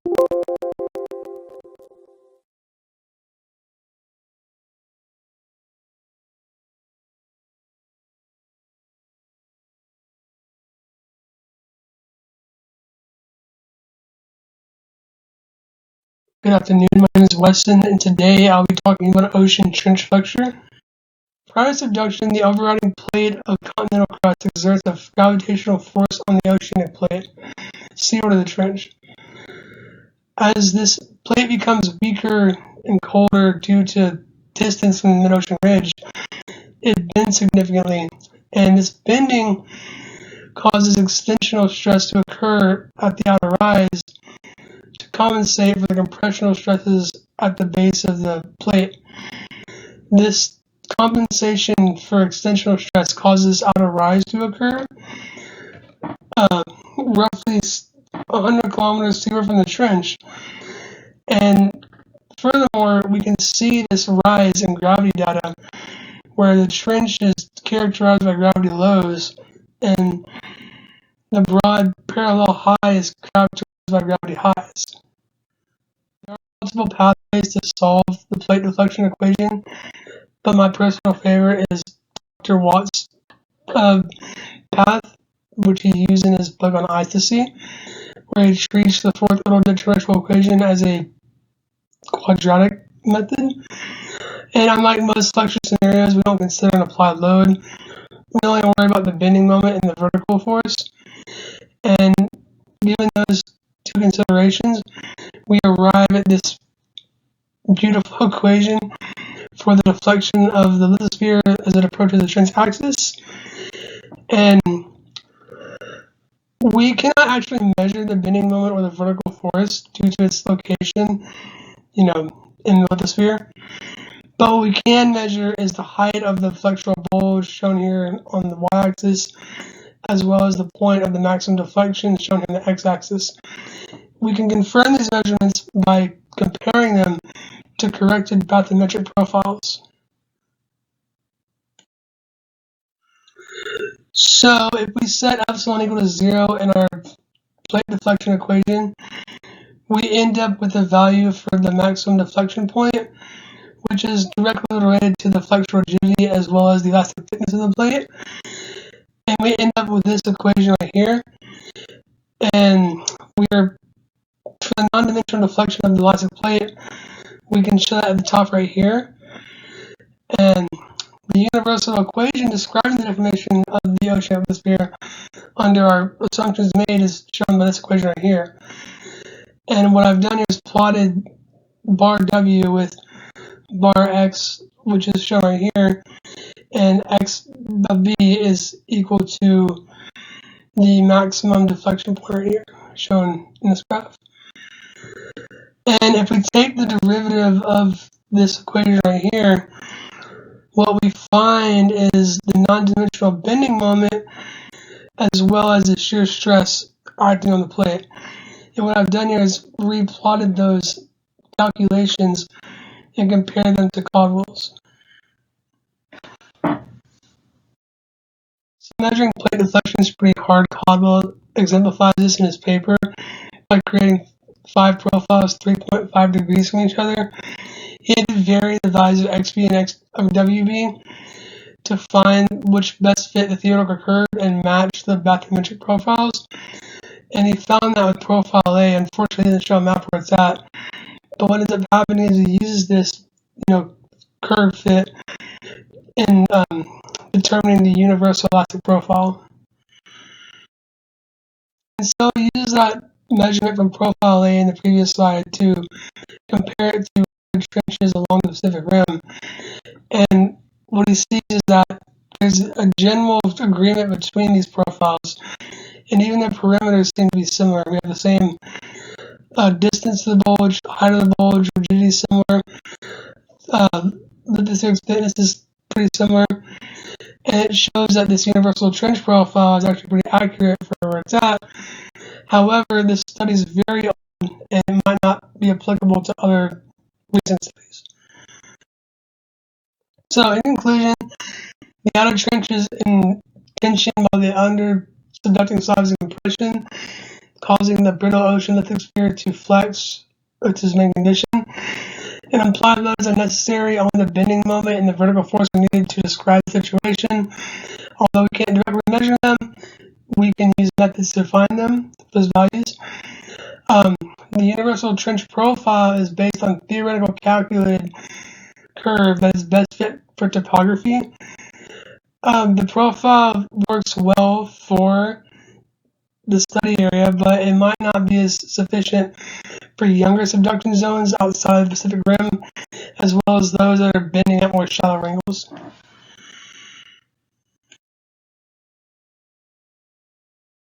Good afternoon, my name is Weston, and today I'll be talking about ocean trench flexure. Prior to subduction, the overriding plate of continental crust exerts a gravitational force on the oceanic plate, seaward of the trench. As this plate becomes weaker and colder due to distance from the mid-ocean ridge, it bends significantly, and this bending causes extensional stress to occur at the outer rise to compensate for the compressional stresses at the base of the plate. This compensation for extensional stress causes outer rise to occur roughly 100 kilometers seaward from the trench. And furthermore, we can see this rise in gravity data where the trench is characterized by gravity lows and the broad parallel high is characterized by gravity highs. There are multiple pathways to solve the plate deflection equation, but my personal favorite is Dr. Watt's path, which he used in his book on isothermy, where he treats the fourth order differential equation as a quadratic method. And unlike most flexure scenarios, we don't consider an applied load. We only worry about the bending moment and the vertical force. And given those two considerations, we arrive at this beautiful equation for the deflection of the lithosphere as it approaches the trench axis. And we cannot actually measure the bending moment or the vertical force due to its location, in the lithosphere. But what we can measure is the height of the flexural bulge shown here on the y-axis, as well as the point of the maximum deflection shown here on the x-axis. We can confirm these measurements by comparing them to corrected bathymetric profiles. So if we set epsilon equal to 0 in our plate deflection equation, we end up with a value for the maximum deflection point, which is directly related to the flexural rigidity as well as the elastic thickness of the plate. And we end up with this equation right here. And for the non-dimensional deflection of the elastic plate, we can show that at the top right here. And the universal equation describing the deformation of the ocean atmosphere under our assumptions made is shown by this equation right here. And what I've done here is plotted bar W with bar X, which is shown right here, and X of B is equal to the maximum deflection point right here, shown in this graph. And if we take the derivative of this equation right here, what we find is the non-dimensional bending moment as well as the shear stress acting on the plate. And what I've done here is replotted those calculations and compared them to Caldwell's. So measuring plate deflection is pretty hard. Caldwell exemplifies this in his paper by creating 5 profiles 3.5 degrees from each other. He had to vary the values of XB and WB to find which best fit the theoretical curve and match the bathymetric profiles. And he found that with profile A, unfortunately, it didn't show a map where it's at. But what ends up happening is he uses this, curve fit in determining the universal elastic profile. And so he uses that measurement from profile A in the previous slide to compare it to trenches along the Pacific Rim. And what he sees is that there's a general agreement between these profiles, and even the parameters seem to be similar. We have the same distance to the bulge, height of the bulge, rigidity is similar, lithosphere thickness is pretty similar, and it shows that this universal trench profile is actually pretty accurate for where it's at. However, this study is very old and it might not be applicable to other recent studies. So in conclusion, the outer trench is in tension while the under subducting side is in compression. causing the brittle ocean lithic sphere to flex, which is main condition. And implied loads are necessary, only the bending moment and the vertical force are needed to describe the situation. Although we can't directly measure them, we can use methods to find them, those values. The universal trench profile is based on theoretical calculated curve that is best fit for topography. The profile works well for the study area, but it might not be as sufficient for younger subduction zones outside the Pacific Rim, as well as those that are bending at more shallow angles.